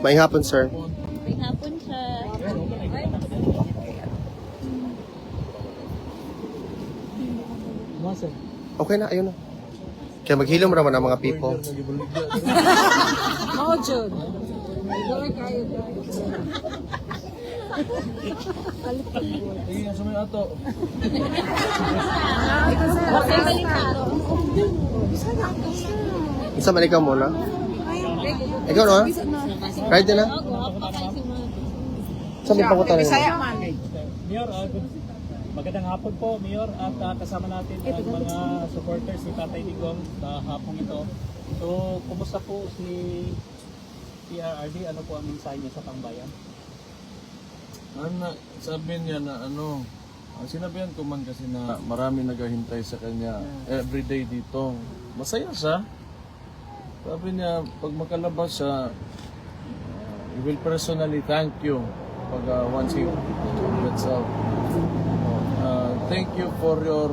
Maayong hapon, sir. May hapon siya. Okay na, ayun na. Kaya maghilom raman ang mga people. Mao jud. Dili kayo guys. Tingin sa may ato. Okay, balik ka. Isa man ikaw muna. Ikaw no? Right din na? Sa may pangutan na Bisaya man. Mayor, magandang hapon po, Mayor, at kasama natin ang mga supporters ni Tatay Digong sa hapong ito. So, kumusta po si PRRD? Ano po ang mensahe niya sa pangbayan? Sabi niya na sinabihan ko man kasi na marami naghahintay sa kanya everyday dito. Masaya siya. Sabi niya, pag makalabas siya, he will personally thank you pag once he gets out. Thank you for your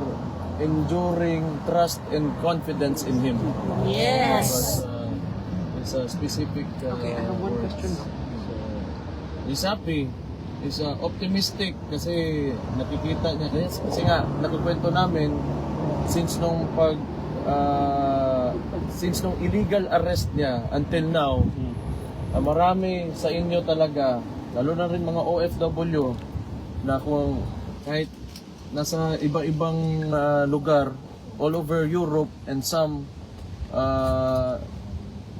enduring trust and confidence in him. Yes. It's a specific Okay, I have one question. He's happy. He's optimistic kasi nakikita niya. Kasi nga, nakukwento namin since nung illegal arrest niya until now, marami sa inyo talaga, lalo na rin mga OFW, na kung kahit nasa iba-ibang lugar, all over Europe and some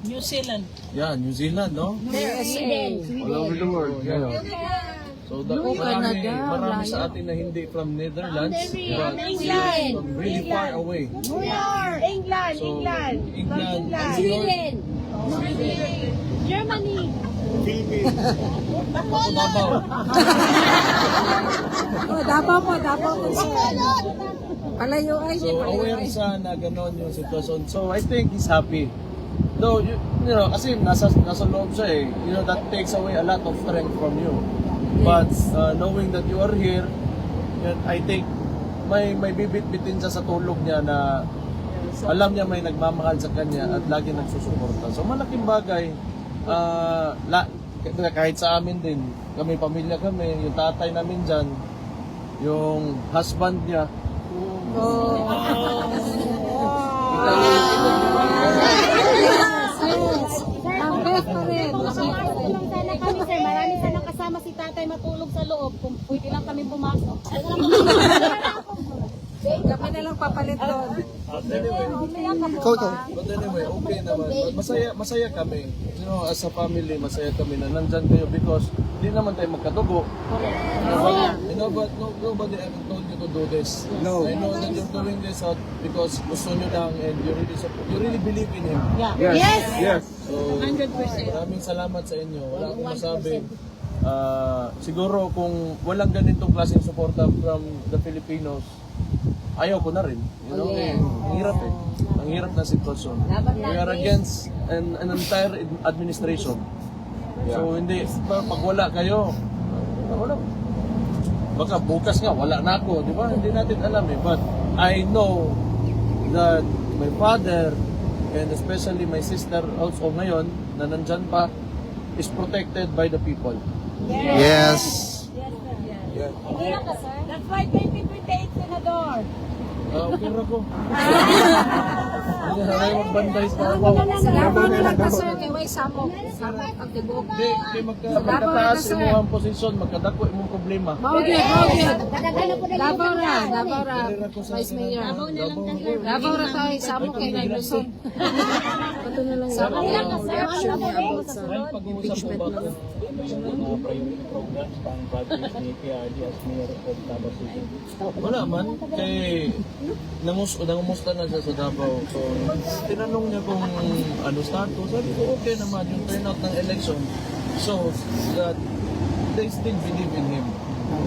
New Zealand. yeah, New Zealand, no? USA. All over the world. Yeah. So marami sa atin na hindi from Netherlands, but from really far away. England, So, England, England, Sweden, Germany. Davao. Oh, Davao po sir. Palayo ay So aware siya na gano'n yung sitwasyon. So I think he's happy. Though, you know, kasi nasa loob siya eh. You know, that takes away a lot of strength from you. But knowing that you are here, yun, I think may bibit-bitin siya sa tulog niya na alam niya may nagmamahal sa kanya at lagi nagsusuporta. So malaking bagay, kahit sa amin din, kami pamilya kami, yung tatay namin dyan, yung husband niya, Ang best pa rin. Tulong sana kami, sir. Marami sanang kasama si tatay matulog sa loob. Kung pwede lang kami pumasok. Kami na lang papalit doon. Ikaw. but anyway, okay naman. Masaya kami. You know, as a family, masaya kami na nandyan kayo because hindi naman tayo magkadugo. You know, but nobody ever told you to do this. No. I know that you're doing this out because gusto nyo lang and you really believe in him. Yes. So, 100%. Maraming salamat sa inyo. Wala akong masabi. Siguro kung walang ganitong klaseng suporta from the Filipinos, ayaw ko na rin. You know, ang hirap eh. Ang hirap na sitwasyon. We are against an entire administration. So hindi, pag wala kayo, wala. Baka bukas nga, wala na ako. Di ba? Hindi natin alam eh. But I know that my father and especially my sister also ngayon, na nandyan pa, is protected by the people. Yes. Yeah. That's why 2028 senador. Okay na ko. Hindi na magbanday sa Davao. Davao na lang ka sir, kay way samok. Samok ang tibok. Hindi, magkataas imong posisyon, magkadako imong problema. Mao gyud. Davao ra. Vice Mayor. Davao ra tayo samok kay Nay Luzon. Kato na lang samok ang reaction niya about sa Pag-uusap po ba mga priority programs pang projects ni PRD as Mayor of Davao City? Wala man, kay nangumusta na siya sa Davao. So, tinanong niya kung ano status. Sabi ko, okay naman yung turnout ng election. So, that they still believe in him.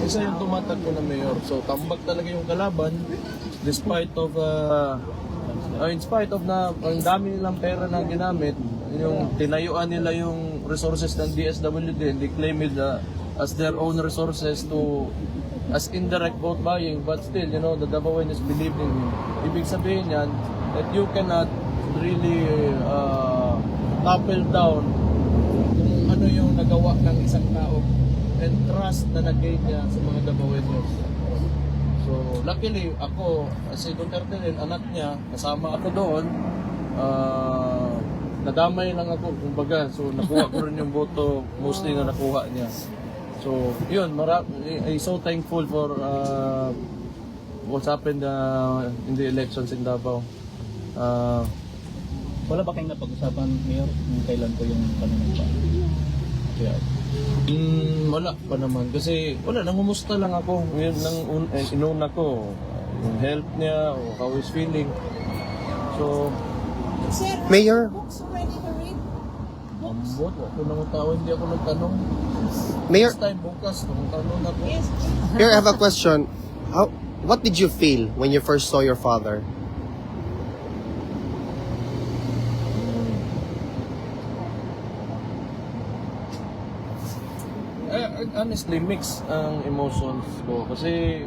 Isa yung tumatakbo na mayor. So, tambak talaga yung kalaban despite of in spite of na ang dami nilang pera na ginamit, yung tinayuan nila yung resources ng DSWD and they claim it as their own resources to as indirect vote buying, but still, you know, the Davaoenes believe in him. Ibig sabihin yan that you cannot really topple down kung ano nagawa ng isang tao and trust na nag-gain niya sa mga Dabaweños. So, luckily, ako, si Duterte din, anak niya, kasama ako doon, nadamay lang ako, kumbaga. So, nakuha ko rin yung boto, mostly na nakuha niya. So, yun, I'm so thankful for what's happened in the elections in Davao. Wala ba kayong napag-usapan, Mayor, kung kailan po yung panunumpa? Kaya, Wala pa naman. Kasi, wala, nangumusta lang ako. Yun, inuna ko, yung health niya, o how he's feeling. So, Mayor, ambot, ako nang tao, hindi ako nagtanong. Mayor, Next time, bukas, kung tanong ako. Mayor, I have a question. What did you feel when you first saw your father? Honestly, mix ang emotions ko. Kasi,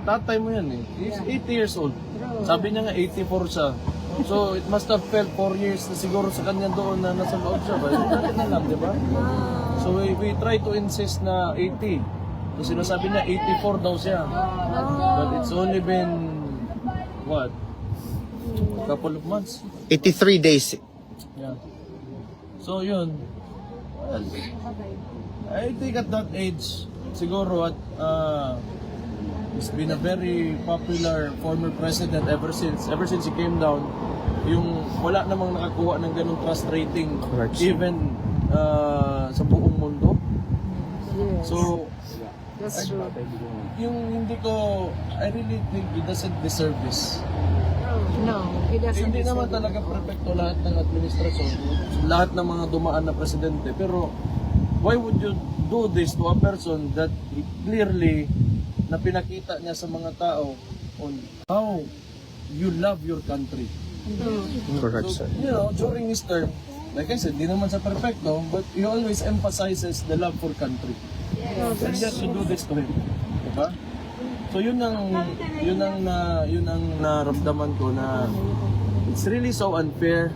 tatay mo yan eh. He's 80 years old. Sabi niya nga 84 siya. So, it must have felt 4 years na siguro sa kanya doon na nasa loob siya. Ba? Hindi natin alam, di ba? So, we try to insist na 80. So, sinasabi niya 84 daw siya. But it's only been, what? A couple of months. 83 days. Yeah. So, yun. Well, I think at that age, siguro he's been a very popular former president ever since he came down. Yung wala namang nakakuha ng ganung trust rating Correct. even sa buong mundo. So, That's true. yung hindi ko, I really think he doesn't deserve this. No, he doesn't. Hindi naman talaga perfecto lahat ng administrasyon, lahat ng mga dumaan na presidente, pero why would you do this to a person that clearly na pinakita niya sa mga tao on how you love your country? Correct, So, sir. you know, during his term, like I said, di naman sa perfecto, but he always emphasizes the love for country. And just to do this to him. Diba? So yun ang naramdaman ko na it's really so unfair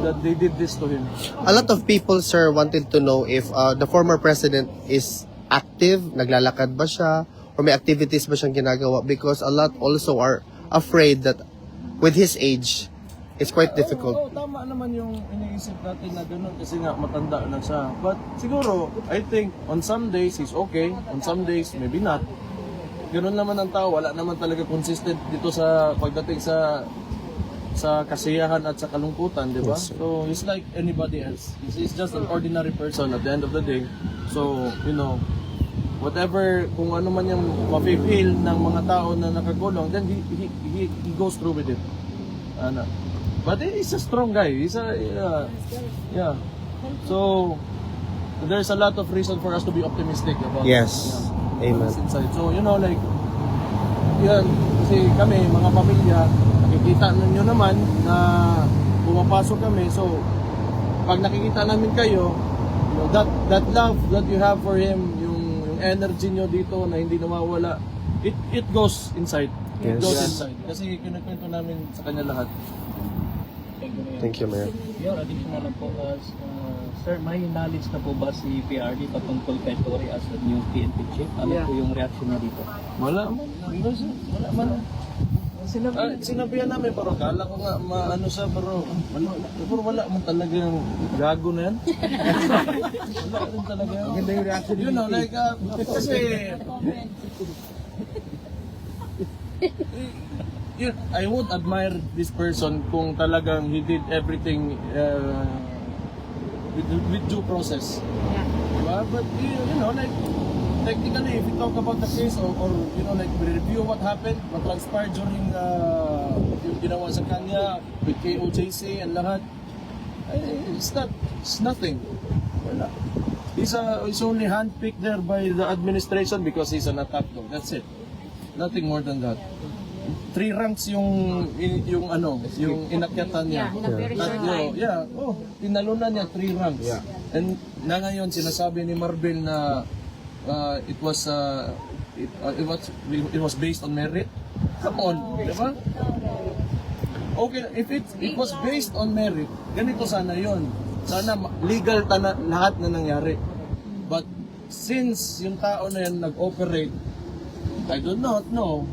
that they did this to him. A lot of people, sir, wanted to know if the former president is active, naglalakad ba siya, or may activities ba siyang ginagawa, because a lot also are afraid that with his age, it's quite difficult. Oo, tama naman yung iniisip natin na gano'n kasi nga matanda na siya. But siguro, I think on some days he's okay, on some days maybe not. Gano'n naman ang tao, wala naman talaga consistent dito sa pagdating sa kasiyahan at sa kalungkutan, di ba? Yes, sir. So he's like anybody else. He's just an ordinary person at the end of the day. So, you know, whatever, kung ano man yung mafe-feel ng mga tao na nakakulong, then he goes through with it. But he's a strong guy. He's a, yeah. So, there's a lot of reason for us to be optimistic about Yes. Amen. what's inside. So, you know, like, yan, kasi kami, mga pamilya, nakikita ninyo naman na pumapasok kami. So, pag nakikita namin kayo, you know, that love that you have for him, yung energy nyo dito na hindi nawawala, it goes inside. It Yes. goes inside. Kasi kinukwento namin sa kanya lahat. thank you, Mayor. Thank you, Mayor. Mayor, additional lang po, sir, may knowledge na po ba si PRD patungkol kay Tory as the new PNP chief? Ano po yung reaction niya dito? Wala man. Wala man. Sinabihan namin, pero kala ko nga maano siya, pero wala man talagang gago na yan. Wala rin talaga. Maganda yung reaction. You know, like, kasi, I would admire this person kung talagang he did everything with due process. Diba? But, you know, like, technically, if we talk about the case or you know, like, we review what happened, what transpired during yung ginawa sa kanya with KOJC and lahat, it's nothing. Wala. He's only handpicked there by the administration because he's an attack dog. That's it. Nothing more than that. 3 ranks yung inakyatan niya. Tinalunan niya 3 ranks. And na ngayon sinasabi ni Marvel na it was based on merit. Come on, di ba? Okay, if it was based on merit, ganito sana yon. Sana legal lahat na nangyari. But since yung tao na yan nag-operate, I do not know,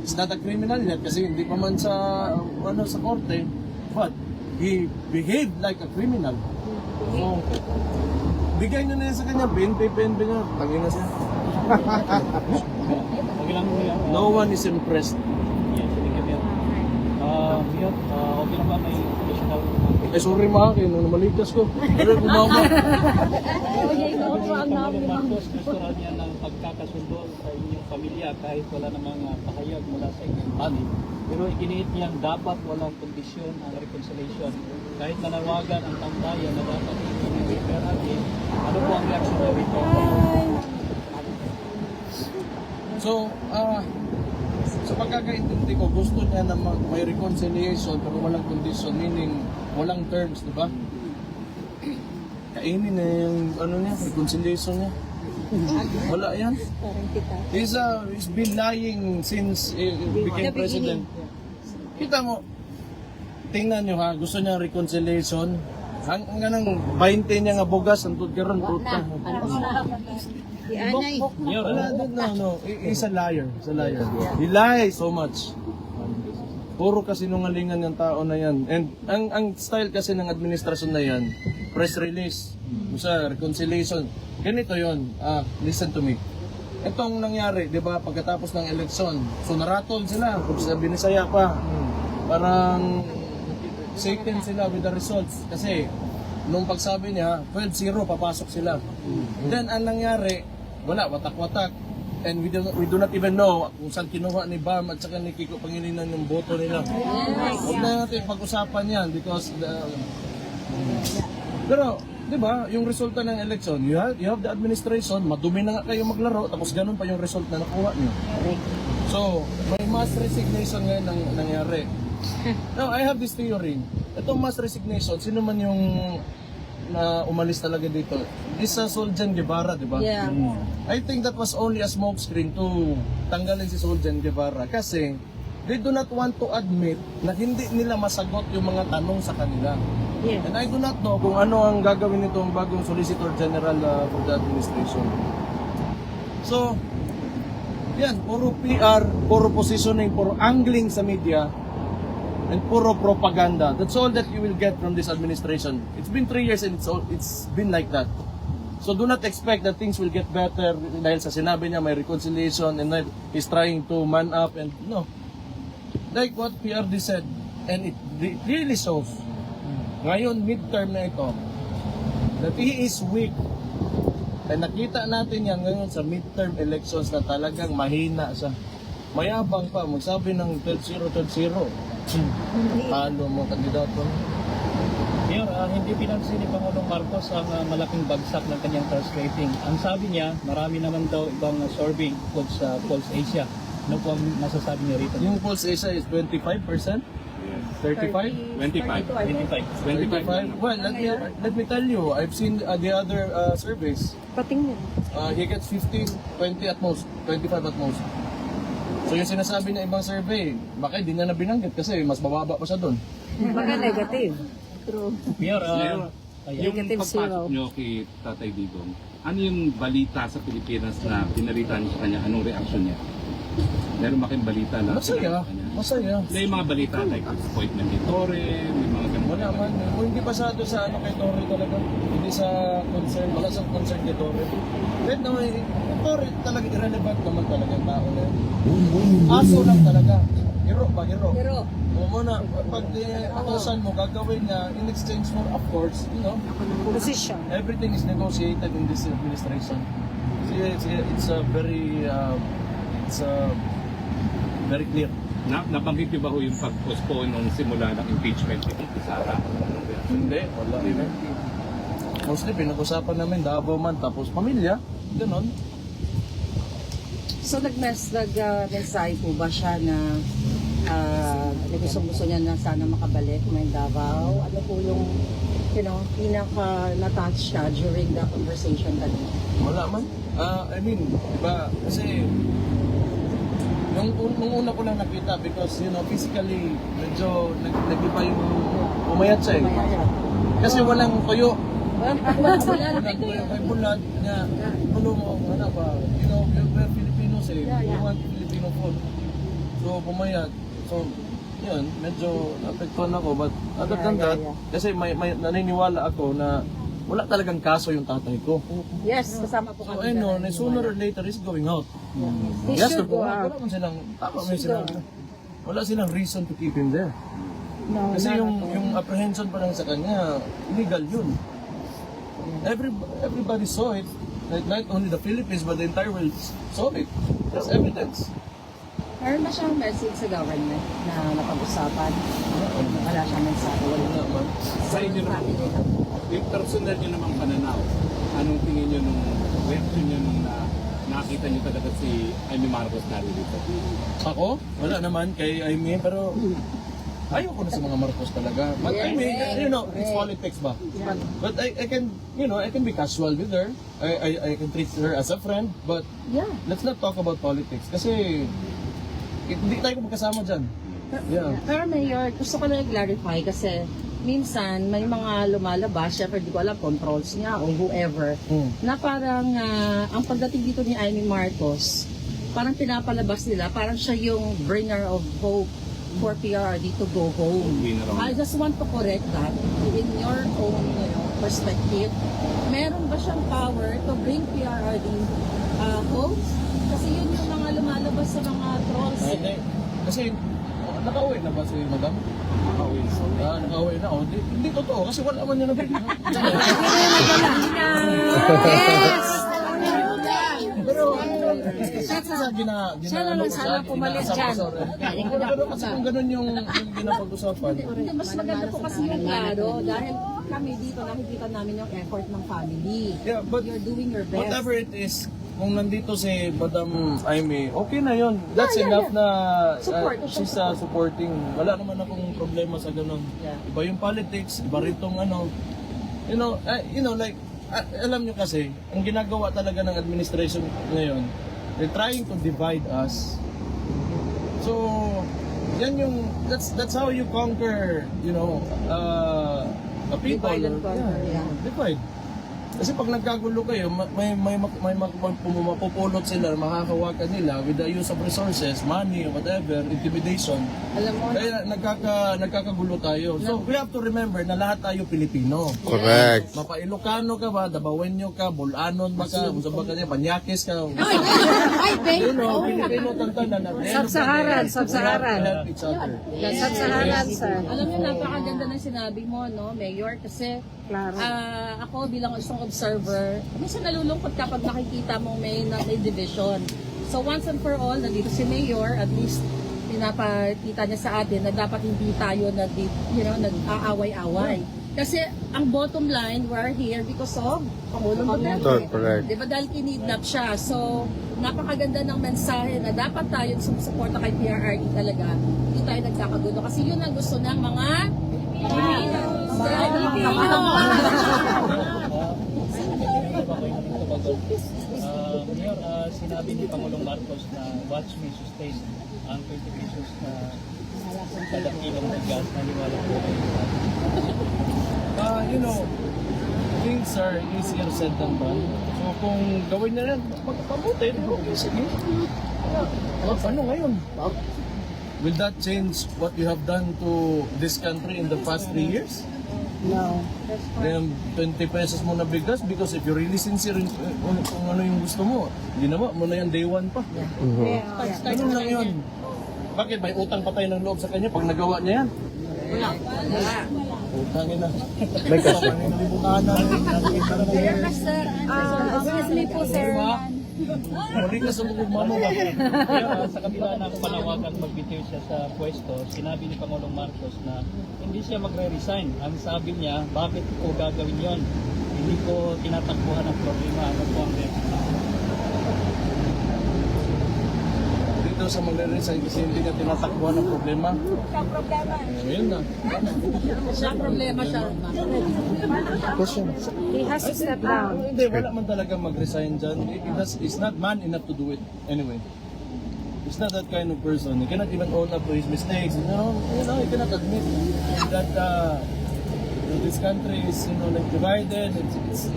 it's not a criminal yet kasi hindi pa man sa sa korte, but he behaved like a criminal. So, bigay nyo na yan sa kanya, PNP nga, tangin na siya. Okay lang po yan. No one is impressed. Yes, thank you, Mayor. Mayor, okay lang ba may additional Sorry mga akin, namalikas ko. Pero kumama. Marcos, gusto rin niya ng pagkakasundo sa inyong pamilya kahit wala namang pahayag mula sa inyong family. Pero iginiit niyang dapat walang kondisyon ang reconciliation. Kahit nanawagan ang tambayan na dapat i-repair natin, ano po ang reaction na rito? So, sa pagkakaintindi ko, gusto niya na may reconciliation pero walang condition, meaning walang terms, di ba? Kainin na yung reconciliation niya. Wala yan. He's been lying since he became president. Kita mo, tingnan nyo ha, gusto niya reconciliation. Hanggang 20 niya nga bugas, ang tutkaroon, puta. Wala din no. He's a liar. He lies so much. Puro kasinungalingan ng tao na yan. And ang style kasi ng administrasyon na yan, press release, sa reconciliation. Ganito yon. Listen to me. Itong nangyari, di ba, pagkatapos ng eleksyon, so naratol sila, kung sa Binisaya pa, parang shaken sila with the results. Kasi, nung pagsabi niya, 12-0, papasok sila. Then, ang nangyari, wala, watak-watak. And we do not even know kung saan kinuha ni Bam at saka ni Kiko Pangilinan yung boto nila. Huwag na natin pag-usapan yan because pero, di ba, yung resulta ng election, you have the administration, madumi na nga kayo maglaro, tapos ganun pa yung result na nakuha niyo. So, may mass resignation ngayon nangyari. Now, I have this theory. Itong mass resignation, sino man yung na umalis talaga dito? This Soljan Guevara, di ba? Yeah. I think that was only a smokescreen to tanggalin si Soljan Guevara kasi they do not want to admit na hindi nila masagot yung mga tanong sa kanila. Yeah. And I do not know kung ano ang gagawin nitong bagong Solicitor General for the administration. So, yan, puro PR, puro positioning, puro angling sa media, and puro propaganda. That's all that you will get from this administration. It's been 3 years and it's been like that. So do not expect that things will get better dahil sa sinabi niya may reconciliation and that he's trying to man up and no. Like what PRD said, and it really shows. Ngayon, midterm na ito, that he is weak. And nakita natin yan ngayon sa midterm elections na talagang mahina siya. Mayabang pa, magsabi ng 12-0, 12-0. Paano mo kandidato? Mayor, hindi pinansin ni Pangulong Marcos ang malaking bagsak ng kanyang trust rating. Ang sabi niya, marami naman daw ibang survey sa Pulse Asia. Ano po ang masasabi niya rito? Yung Pulse Asia is 25%? 35? 25. Well, let me tell you, I've seen the other surveys. Patingin. He gets 50, 20 at most, 25 at most. So yung sinasabi ng ibang survey, baka hindi niya na binanggit kasi mas mababa pa siya doon. Baka negative. True. Mayor, Yung Negative pagpasok zero. nyo kay Tatay Digong, ano yung balita sa Pilipinas na pinalita niyo sa kanya? Anong reaction niya? Meron ba kayong balita na Masaya, masaya. May mga balita like appointment ni Torre, may mga ganun. Wala man, kung hindi pasado sa kay Torre talaga, hindi sa concern, wala sa concern kay Torre. Kahit naman, Torre talaga irrelevant naman talaga ang tao na yun. Aso lang talaga. Hero ba? Hero. Pero, O muna, pag atosan mo, gagawin niya in exchange for, of course, position. everything is negotiated in this administration. It's a very, very clear. Nabanggit niyo ba ho yung pag-postpone nung simula ng impeachment ni Sara? Hindi, wala. Mostly pinag-usapan namin Davao man, tapos pamilya, ganon. So nag-mensahe po ba siya na gusto niya na sana makabalik ng Davao? Ano po yung pinaka-natouch siya during the conversation kanina? Wala man. I mean, diba, kasi nung una ko lang nakita because, you know, physically, medyo nag-iba yung umayat siya eh. Kasi walang tuyo. Walang tuyo. May bulat niya. Ano mo, ano ba? You know, we're Filipinos eh. We want Filipino food. So, pumayat. So, yun, medyo apektuhan ako. But other than that, kasi may naniniwala ako na wala talagang kaso yung tatay ko. Yes, kasama po So, I know, na sooner or later is going out. He Yes, should go wala out. man silang, tama may sinabi. Wala silang reason to keep him there. No, Kasi yung apprehension pa lang sa kanya, illegal yun. Everybody saw it. Like, not only the Philippines, but the entire world saw it. There's evidence. Meron ba siyang message sa government na napag-usapan? Wala siyang mensahe. Wala naman. Sa inyo naman, yung personal nyo namang pananaw, anong tingin nyo nung reaction nyo nung nakita nyo talaga si Amy Marcos narito? Ako? Wala naman kay Amy, pero ayoko na sa mga Marcos talaga. But I mean, you know, it's politics ba? But I can, you know, I can be casual with her. I can treat her as a friend, but Yeah. let's not talk about politics. Kasi hindi tayo magkasama dyan. Yeah. Pero Mayor, gusto ko lang i-clarify kasi minsan may mga lumalabas, syempre di ko alam, controls niya o whoever, na parang ang pagdating dito ni Amy Marcos, parang pinapalabas nila, parang siya yung bringer of hope for PRRD to go home. Winner on. I just want to correct that in your own perspective. Meron ba siyang power to bring PRRD home? Kasi yun yung mga lumalabas sa mga trolls. Okay. Kasi nakauwi na ba si Madam? Nakauwi na. Nakauwi na. Oh, hindi totoo kasi wala man niya na video. Yes! Pero sinasabi na Siya na lang sana pumalit dyan. Pero kasi kung ganun yung ginapag-usapan. Hindi, mas maganda po kasi yung klaro dahil kami dito nakikita namin yung effort ng family. Yeah, but You're doing your best. whatever it is, kung nandito si Madam Amy, okay na yun. That's enough na Support. she's supporting. Wala naman akong problema sa ganun. Iba yung politics, iba rin tong ano. You know, like, alam nyo kasi, ang ginagawa talaga ng administration ngayon, they're trying to divide us. So, yan yung, that's how you conquer, you know, the people. Divide and conquer, yeah. Divide. Kasi pag nagkagulo kayo, may mapupulot sila, makakawakan nila with the use of resources, money, whatever, intimidation. Alam mo, Kaya nagkakagulo tayo. So we have to remember na lahat tayo Pilipino. Correct. Mapa-Ilocano ka ba, Dabawenyo ka, Bulanon ba ka, kung saan ba ka niya, Panyakis ka. ay, babe! You know, Pilipino tantanan. Sub-Saharan, Sub-Saharan. Help each other. Sub-Saharan, sir. Alam niyo, napakaganda ng sinabi mo, no, Mayor, kasi Klaro. ako bilang isang observer, minsan nalulungkot kapag nakikita mong may division. So once and for all, nandito si Mayor, at least pinapakita niya sa atin na dapat hindi tayo nag-aaway-away. Kasi ang bottom line, we're here because of Pangulong Duterte. Correct. Di ba dahil kinidnap siya? So, napakaganda ng mensahe na dapat tayo sumusuporta kay PRRD talaga. Hindi tayo nagkakagulo. Kasi yun ang gusto ng mga Mayor, sinabi ni Pangulong Marcos na watch me sustain ang 20 pesos na kada kilong ng gas na liwala po kayo. You know, things are easier said than done. So kung gawin na yan, magpapabuti. Sige. Ano ngayon? Will that change what you have done to this country in the past 3 years? No. Then 20 pesos mo na bigas because if you're really sincere kung ano yung gusto mo, ginawa mo na yan day 1 pa. Ganun lang yun. Bakit? May utang pa tayo ng loob sa kanya pag nagawa niya yan? Wala. Utangin na. May cash. Obviously po, sir. Muli ka sa bukog mamo ba? Kaya sa kabila ng panawagan magbitiw siya sa pwesto, sinabi ni Pangulong Marcos na hindi siya magre-resign. Ang sabi niya, bakit ko gagawin yon? Hindi ko tinatakbuhan ang problema. Ano po ang reaction? Dito sa magre-resign kasi hindi ka tinatakbuhan ng problema. Ayun na. Siya problema siya. Question. He has to step down. Hindi, wala man talaga mag-resign dyan. It's not man enough to do it anyway. He's not that kind of person. He cannot even own up to his mistakes. He cannot admit that this country is, like divided. It's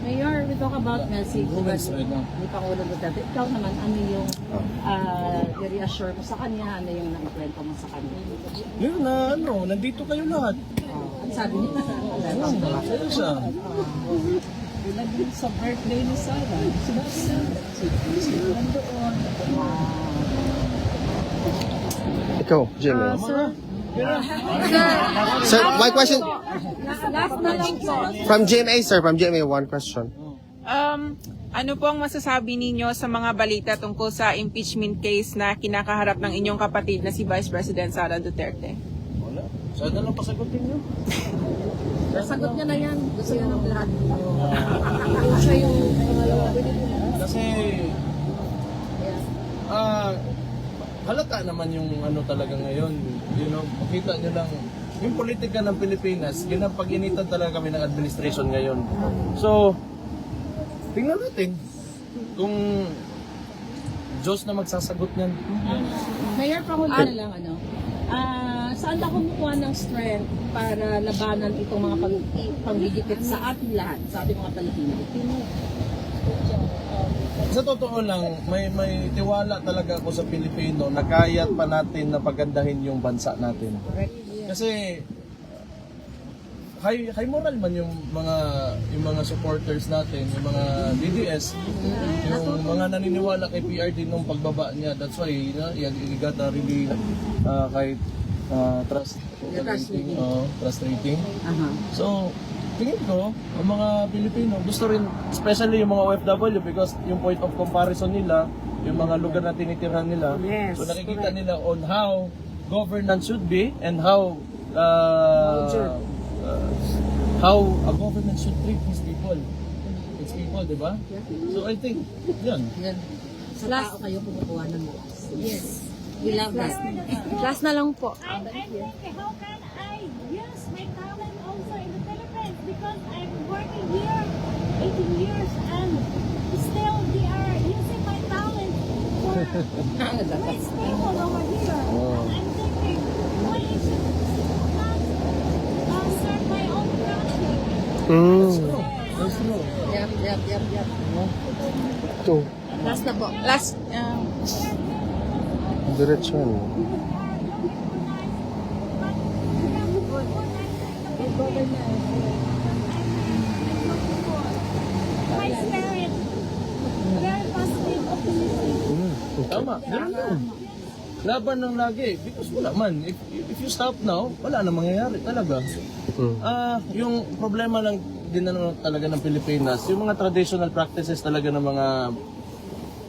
Mayor, we talk about message. Ruins right now. Ni Pangulo Duterte. Ikaw naman, ano yung i-reassure mo sa kanya? Ano yung naikwento mo sa kanya? Yun na, nandito kayo lahat. Ang sabi niya, Sa'yo siya. Sa birthday ni Sarah, nandoon. Ikaw, Jimmy. Sir, my question last na lang po. from GMA, sir. From GMA, one question. Ano po ang masasabi ninyo sa mga balita tungkol sa impeachment case na kinakaharap ng inyong kapatid na si Vice President Sara Duterte? Wala. Sana lang pasagutin niyo. Sagot niya na yan. Gusto niya ng lahat. Siya yung Kasi, halata naman yung talaga ngayon. Makita nyo lang, yung politika ng Pilipinas, yun ang pag-initan talaga kami ng administration ngayon. So, tingnan natin kung Diyos na magsasagot niyan. Mayor, Pangulo na lang, saan ka kumukuha ng strength para labanan itong mga panggigipit sa ating lahat, sa ating mga Pilipino? Sa totoo lang, may tiwala talaga ako sa Pilipino na kaya pa natin na pagandahin yung bansa natin. Kasi high moral man yung mga supporters natin, yung mga DDS, yung mga naniniwala kay PRD nung pagbaba niya. That's why he got a really kahit trust rating. So, tingin ko, ang mga Pilipino gusto rin, especially yung mga OFW, because yung point of comparison nila, yung mga lugar na tinitirhan nila, so nakikita nila on how governance should be and how a government should treat its people, di ba? So I think, yan. Sa tao kayo kumukuha ng yes. We love that. Last na lang po. I think how can I use my talent also in the Philippines because I'm working here 18 years and still they are using my talent for rich people over here. And I'm thinking, why I should not start my own country? That's true. Yep. Ito, Last na po. Last, diretso yan. My spirit, very positive, optimistic. Tama, ganun lang. Laban ng lagi, because wala man. If you stop now, wala na mangyayari talaga. Yung problema lang din talaga ng Pilipinas, yung mga traditional practices talaga ng mga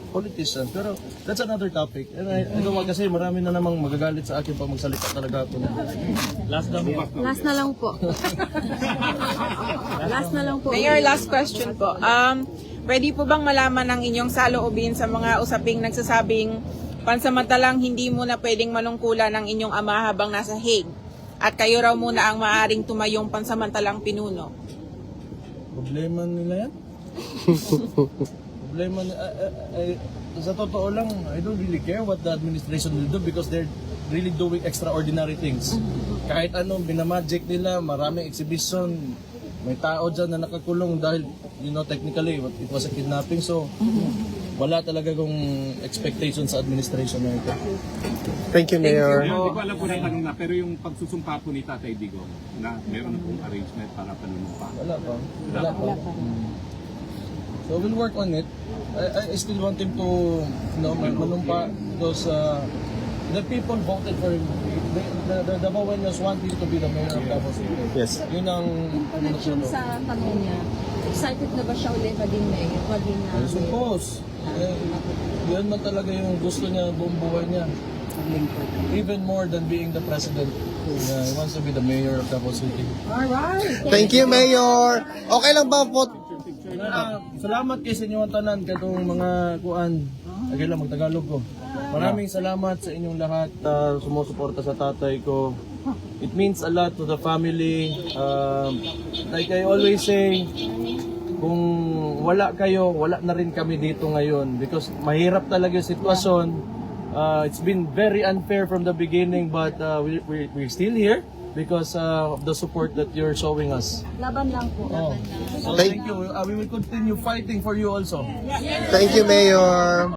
politicians. Pero that's another topic. And I don't want, kasi marami na namang magagalit sa akin pag magsalita talaga ako. Last na po. Last na lang po. Last na lang po. Mayor, last question po. Pwede po bang malaman ng inyong saloobin sa mga usaping nagsasabing pansamantalang hindi mo na pwedeng manungkulan ng inyong ama habang nasa Hague at kayo raw muna ang maaring tumayong pansamantalang pinuno? Problema nila yan? Problema sa totoo lang, I don't really care what the administration will do because they're really doing extraordinary things. Kahit anong binamagic nila, maraming exhibition, may tao dyan na nakakulong dahil, technically, it was a kidnapping. So, wala talaga kong expectation sa administration na ito. Thank you, Mayor. Hindi ko alam kung natanong na, pero yung pagsusumpa po ni Tatay Digong, na meron na pong arrangement para panunumpa. Wala pa. So we'll work on it. I still want him to, manumpa because the people voted for him. The Davaoenos want him to be the mayor of Davao City. Yes. Yun ang In connection sa tanong niya, excited na ba siya ulit maging mayor? I suppose. Yan man talaga yung gusto niya buong buhay niya. Even more than being the president. He wants to be the mayor of Davao City. Thank you, Mayor. Okay lang ba po? Salamat kay sa inyong tanan katong mga kuan. Agay lang magtagalog ko. Maraming salamat sa inyong lahat sumusuporta sa tatay ko. It means a lot to the family. Like I always say, kung wala kayo, wala na rin kami dito ngayon because mahirap talaga yung sitwasyon. It's been very unfair from the beginning, but we're still here because of the support that you're showing us. Laban lang po. So thank you. We will continue fighting for you also. Thank you, Mayor.